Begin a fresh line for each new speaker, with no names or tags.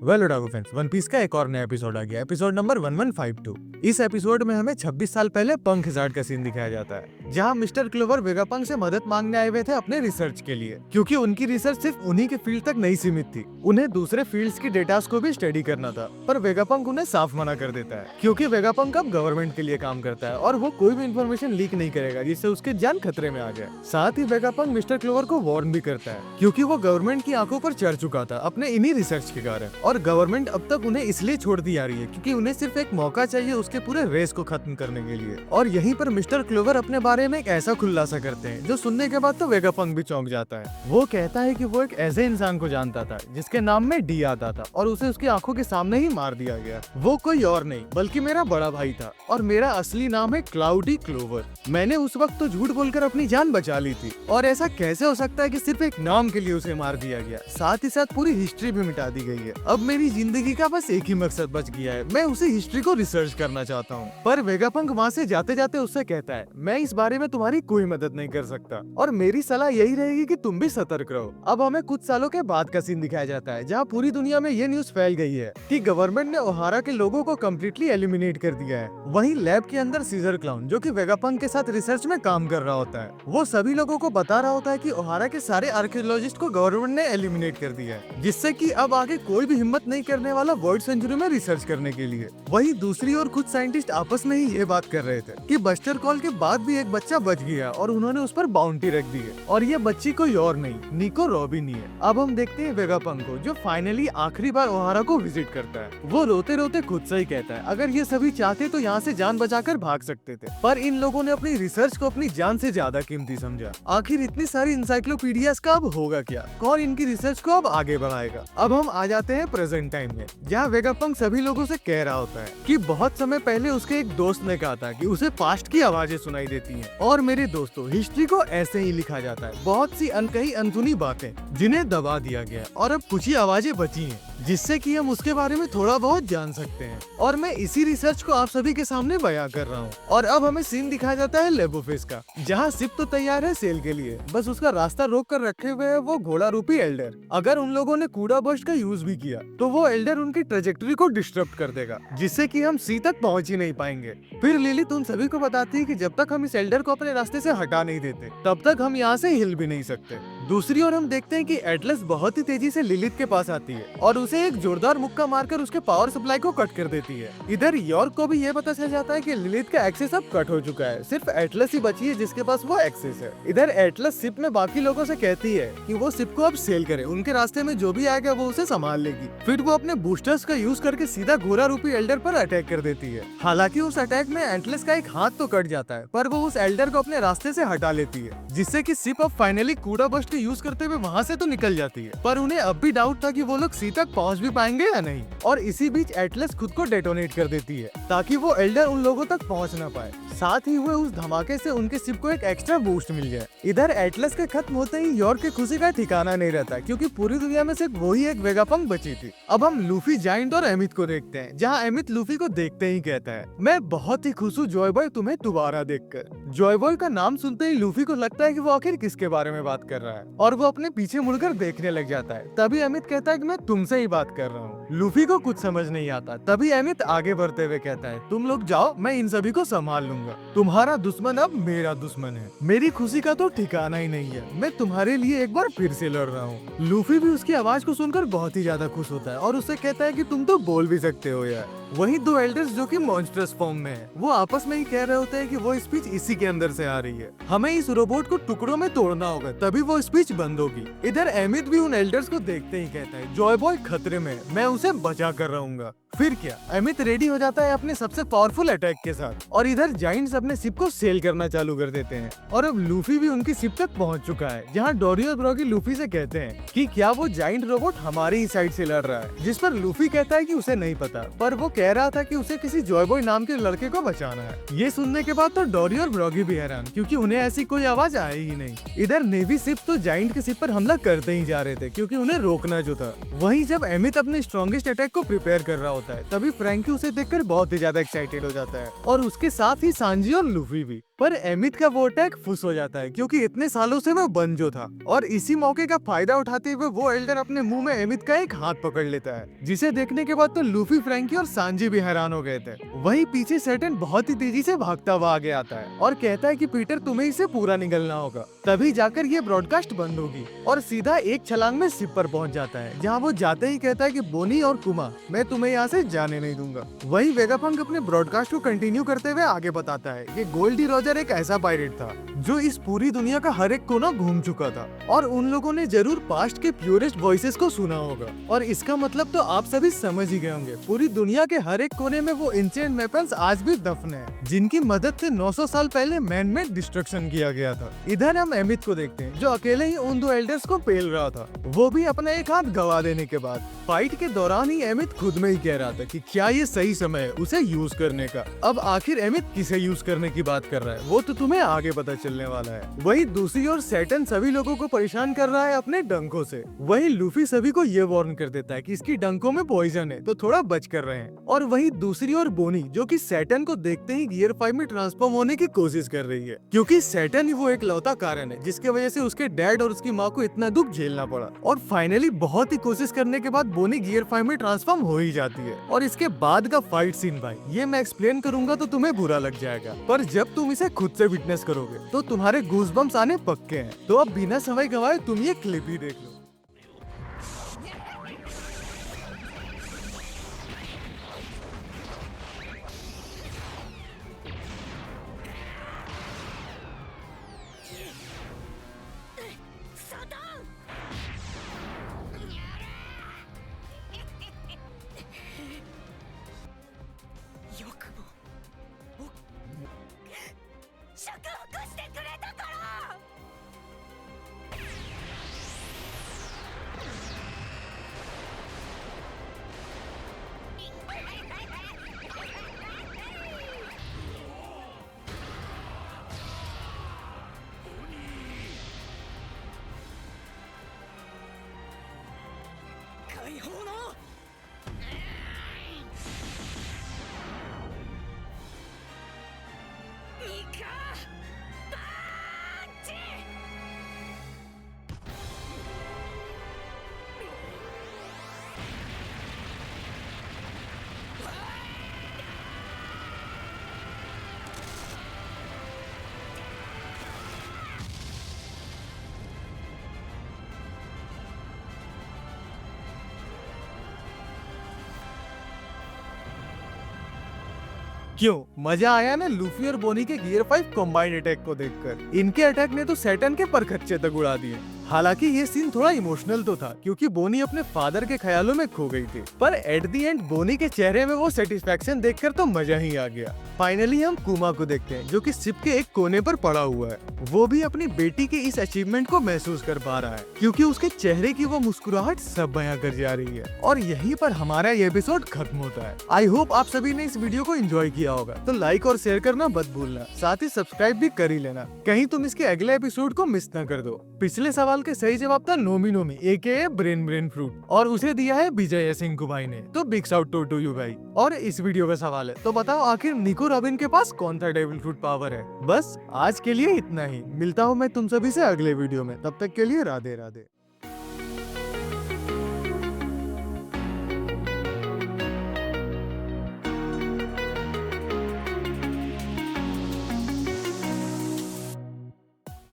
Well उडागो friends, one piece का एक और नया एपिसोड आ गया, एपिसोड नंबर 1152। इस एपिसोड में हमें 26 साल पहले पंख हिजार्ड का सीन दिखाया जाता है, जहां मिस्टर क्लोवर वेगापंक से मदद मांगने आए हुए थे अपने रिसर्च के लिए, क्योंकि उनकी रिसर्च सिर्फ उन्हीं के फील्ड तक नहीं सीमित थी। उन्हें दूसरे फील्ड्स की डेटास को भी स्टडी करना था, पर वेगापंक उन्हें साफ मना कर देता है, क्योंकि वेगापंक अब गवर्नमेंट के लिए काम करता है और वो कोई भी इन्फॉर्मेशन लीक नहीं करेगा जिससे उसकी जान खतरे में आ जाए। साथ ही वेगापंक मिस्टर क्लोवर को वार्न भी करता है, क्योंकि वो गवर्नमेंट की आंखों पर चढ़ चुका था अपने इन्हीं रिसर्च के कारण, और गवर्नमेंट अब तक उन्हें इसलिए छोड़ दी जा रही है क्योंकि उन्हें सिर्फ एक मौका चाहिए उसके पूरे रेस को खत्म करने के लिए। और यहीं पर मिस्टर क्लोवर अपने बारे में एक ऐसा खुलासा करते हैं जो सुनने के बाद तो वेगापंक भी चौंक जाता है। वो कहता है कि वो एक ऐसे इंसान को जानता था जिसके नाम में डी आता था और उसे उसकी आंखों के सामने ही मार दिया गया। वो कोई और नहीं बल्कि मेरा बड़ा भाई था और मेरा असली नाम है क्लाउडी क्लोवर। मैंने उस वक्त तो झूठ बोलकर अपनी जान बचा ली थी, और ऐसा कैसे हो सकता है कि सिर्फ एक नाम के लिए उसे मार दिया गया, साथ ही साथ पूरी हिस्ट्री भी मिटा दी गई है। अब मेरी जिंदगी का बस एक ही मकसद बच गया है, मैं उसी हिस्ट्री को रिसर्च करना चाहता हूँ। पर वेगापंक वहाँ से जाते जाते उससे कहता है, मैं इस बारे में तुम्हारी कोई मदद नहीं कर सकता और मेरी सलाह यही रहेगी कि तुम भी सतर्क रहो। अब हमें कुछ सालों के बाद का सीन दिखाया जाता है, जहाँ पूरी दुनिया में ये न्यूज फैल गई है कि गवर्नमेंट ने ओहारा के लोगों को कम्प्लीटली एलिमिनेट कर दिया है। वहीं लैब के अंदर सीजर क्लाउन, जो कि वेगापंक के साथ रिसर्च में काम कर रहा होता है, वो सभी लोगों को बता रहा होता है कि ओहारा के सारे आर्कियोलॉजिस्ट को गवर्नमेंट ने एलिमिनेट कर दिया है, जिससे कि अब आगे कोई भी हिम्मत नहीं करने वाला वर्ल्ड सेंचुरी में रिसर्च करने के लिए। वहीं दूसरी ओर कुछ साइंटिस्ट आपस में ही ये बात कर रहे थे कि बस्टर कॉल के बाद भी एक बच्चा बच गया और उन्होंने उस पर बाउंटी रख दी है, और ये बच्ची कोई और नहीं, निको रॉबिन ही है। अब हम देखते हैं वेगापंक को, जो फाइनली आखिरी बार ओहारा को विजिट करता है। वो रोते रोते खुद से ही कहता है, अगर ये सभी चाहते तो यहाँ से जान बचाकर भाग सकते थे, पर इन लोगों ने अपनी रिसर्च को अपनी जान से ज्यादा कीमती समझा। आखिर इतनी सारी इंसाइक्लोपीडियाज का अब होगा क्या, कौन इनकी रिसर्च को अब आगे बढ़ाएगा। अब हम आ जाते हैं प्रेजेंट टाइम में, जहाँ वेगापंक सभी लोगों से कह रहा होता है कि बहुत समय पहले उसके एक दोस्त ने कहा था कि उसे पास्ट की आवाजें सुनाई देती हैं। और मेरे दोस्तों, हिस्ट्री को ऐसे ही लिखा जाता है, बहुत सी अनकही अनसुनी बातें जिन्हें दबा दिया गया, और अब कुछ ही आवाजें बची हैं जिससे कि हम उसके बारे में थोड़ा बहुत जान सकते हैं। और मैं इसी रिसर्च को आप सभी के सामने बयां कर रहा हूँ। और अब हमें सीन दिखाया जाता है लेबोफेस का, जहाँ सिप तो तैयार है सेल के लिए, बस उसका रास्ता रोक कर रखे हुए है वो घोड़ा रूपी एल्डर। अगर उन लोगों ने कूड़ा बर्स्ट का यूज भी किया तो वो एल्डर उनकी ट्रेजेक्टरी को डिस्टर्ब कर देगा, जिससे कि हम सी तक पहुंच ही नहीं पाएंगे। फिर लिलिथ उन सभी को बताती है कि जब तक हम इस एल्डर को अपने रास्ते से हटा नहीं देते तब तक हम यहाँ से हिल भी नहीं सकते। दूसरी ओर हम देखते हैं कि एटलस बहुत ही तेजी से लिलिथ के पास आती है और उसे एक जोरदार मुक्का मारकर उसके पावर सप्लाई को कट कर देती है। इधर यॉर्क को भी ये पता चल जाता है कि लिलिथ का एक्सेस अब कट हो चुका है, सिर्फ एटलस ही बची है जिसके पास वो एक्सेस है। इधर एटलस सिप में बाकी लोगों से कहती है कि वो सिप को अब सेल करे, उनके रास्ते में जो भी आएगा वो उसे संभाल लेगी। फिर वो अपने बूस्टर्स का यूज करके सीधा घोड़ा रूपी एल्डर पर अटैक कर देती है। हालांकि उस अटैक में एटलस का एक हाथ तो कट जाता है, पर वो उस एल्डर को अपने रास्ते से हटा लेती है, जिससे कि सिप अब फाइनली कूड़ा बस्ट के यूज करते हुए वहाँ से तो निकल जाती है। पर उन्हें अब भी डाउट था कि वो लोग सी तक पहुँच भी पाएंगे या नहीं, और इसी बीच एटलस खुद को डेटोनेट कर देती है ताकि वो एल्डर उन लोगों तक पहुँच ना पाए। साथ ही हुए उस धमाके से उनके सिप को एक एक्स्ट्रा बूस्ट मिल गया। इधर एटलस के खत्म होते ही यॉर्क की खुशी का ठिकाना नहीं रहता, क्योंकि पूरी दुनिया में सिर्फ वही एक वेगापंक बची थी। अब हम लूफी, जायंट और एमिथ को देखते हैं, जहाँ एमिथ लूफी को देखते ही कहता है, मैं बहुत ही खुश हूँ जॉय बॉय तुम्हें दोबारा देखकर। जॉय बॉय का नाम सुनते ही लूफी को लगता है कि वो आखिर किसके बारे में बात कर रहा है, और वो अपने पीछे मुड़कर देखने लग जाता है। तभी एमिथ कहता है कि मैं तुमसे ही बात कर रहा हूँ। लूफी को कुछ समझ नहीं आता, तभी एमिथ आगे बढ़ते हुए कहता है, तुम लोग जाओ, मैं इन सभी को संभाल लूंगा। तुम्हारा दुश्मन अब मेरा दुश्मन है। मेरी खुशी का तो ठिकाना ही नहीं है, मैं तुम्हारे लिए एक बार फिर से लड़ रहा हूँ। लूफी भी उसकी आवाज को सुनकर बहुत ही ज्यादा खुश होता है और उससे कहता है कि तुम तो बोल भी सकते हो यार। वहीं दो एल्डर्स जो कि मॉन्स्टरस फॉर्म में है, वो आपस में ही कह रहे होते हैं कि वो स्पीच इसी के अंदर से आ रही है, हमें इस रोबोट को टुकड़ों में तोड़ना होगा तभी वो स्पीच बंद होगी। इधर एमिथ भी उन एल्डर्स को देखते ही कहता है, जॉय बॉय खतरे में, मैं उसे बचा कर रहूंगा। फिर क्या, एमिथ रेडी हो जाता है अपने सबसे पावरफुल अटैक के साथ, और इधर जाइंट्स अपने शिप को सेल करना चालू कर देते हैं। और अब लूफी भी उनकी शिप तक पहुंच चुका है, जहां डोरी और ब्रॉगी लूफी से कहते हैं कि क्या वो जाइंट रोबोट हमारी ही साइड से लड़ रहा है, जिस पर लूफी कहता है कि उसे नहीं पता, पर वो कह रहा था कि उसे किसी जॉय बॉय नाम के लड़के को बचाना है। ये सुनने के बाद तो डोरी और ब्रॉगी भी हैरान, क्योंकि उन्हें ऐसी कोई आवाज आई ही नहीं। इधर नेवी शिप तो जाइंट के शिप पर हमला करते ही जा रहे थे, क्योंकि उन्हें रोकना जो था। वहीं जब एमिथ अपने स्ट्रॉन्गेस्ट अटैक को प्रिपेयर कर रहा होता है, तभी फ्रैंकी उसे देखकर बहुत ही ज्यादा एक्साइटेड हो जाता है, और उसके साथ ही सांजी और लूफी भी। पर एमित का वो अटैक फुस हो जाता है क्योंकि इतने सालों से वो बंद जो था, और इसी मौके का फायदा उठाते हुए वो एल्डर अपने मुंह में एमित का एक हाथ पकड़ लेता है, जिसे देखने के बाद तो लूफी, फ्रैंकी और सांजी भी हैरान हो गए थे। वहीं पीछे सैटर्न बहुत ही तेजी से भागता हुआ आगे आता है और कहता है कि पीटर तुम्हें इसे पूरा निगलना होगा, तभी जाकर ये ब्रॉडकास्ट बंद होगी, और सीधा एक छलांग में शिप पर पहुंच जाता है, जहां वो जाते ही कहता है कि बोनी और कुमा, मैं तुम्हें यहाँ से जाने नहीं दूंगा। वही वेगापंक अपने ब्रॉडकास्ट को कंटिन्यू करते हुए आगे बताता है कि गोल्डी रॉजर एक ऐसा पायरेट था जो इस पूरी दुनिया का हर एक कोना घूम चुका था, और उन लोगों ने जरूर पास्ट के प्योरेस्ट वॉइसेस को सुना होगा, और इसका मतलब तो आप सभी समझ ही गए होंगे, पूरी दुनिया के हर एक कोने में वो एंशिएंट वेपन्स आज भी दफन है, जिनकी मदद से 900 साल पहले मैन मेड डिस्ट्रक्शन किया गया था। इधर हम एमित को देखते हैं जो अकेले ही उन दो एल्डर्स को पेल रहा था, वो भी अपना एक हाथ गवा देने के बाद। फाइट के दौरान ही एमित खुद में ही कह रहा था कि क्या ये सही समय है उसे यूज करने का। अब आखिर एमित किसे यूज करने की बात कर रहा है वो तो तुम्हें आगे पता चलने वाला है। वही दूसरी ओर सैटर्न सभी लोगों को परेशान कर रहा है अपने डंकों से। वही लूफी सभी को ये वार्न कर देता है कि इसकी डंकों में पॉइजन है तो थोड़ा बच कर रहे हैं। और वही दूसरी ओर बोनी जो कि सैटर्न को देखते ही गियर 5 में ट्रांसफॉर्म होने की कोशिश कर रही है, क्योंकि सैटर्न ही वो एक लौता कारण है जिसके वजह से उसके डैड और उसकी माँ को इतना दुख झेलना पड़ा। और फाइनली बहुत ही कोशिश करने के बाद बोनी गियर 5 में ट्रांसफॉर्म हो ही जाती है। और इसके बाद का फाइट सीन भाई ये मैं एक्सप्लेन करूंगा तो तुम्हें बुरा लग जाएगा, पर जब तुम इसे खुद से विटनेस करोगे तो तुम्हारे गूज़बम्प्स आने पक्के हैं। तो अब बिना समय गवाए तुम ये क्लिप ही देख लो। क्यों मजा आया ना लूफी और बोनी के गियर 5 कॉम्बाइंड अटैक को देखकर। इनके अटैक ने तो सैटर्न के परखच्चे तक उड़ा दिए। हालांकि ये सीन थोड़ा इमोशनल तो था क्योंकि बोनी अपने फादर के ख्यालों में खो गई थी, पर एट द एंड बोनी के चेहरे में वो सेटिस्फेक्शन देखकर तो मजा ही आ गया। फाइनली हम कुमा को देखते हैं जो कि शिप के एक कोने पर पड़ा हुआ है। वो भी अपनी बेटी के इस अचीवमेंट को महसूस कर पा रहा है क्योंकि उसके चेहरे की वो मुस्कुराहट सब बयां कर जा रही है। और यहीं पर हमारा ये एपिसोड खत्म होता है। आई होप आप सभी ने इस वीडियो को एंजॉय किया होगा, तो लाइक और शेयर करना मत भूलना, साथ ही सब्सक्राइब भी कर ही लेना, कहीं तुम इसके अगले एपिसोड को मिस न कर दो। पिछले सवाल के सही जवाब था नोमी नोमी एके ब्रेन फ्रूट, और उसे दिया है विजय सिंह कुमाई ने, तो बिग शाउट टू यू भाई। और इस वीडियो का सवाल है, तो बताओ आखिर निको रॉबिन के पास कौन सा डेविल फ्रूट पावर है। बस आज के लिए इतना ही, मिलता हूँ मैं तुम सभी से अगले वीडियो में, तब तक के लिए राधे राधे।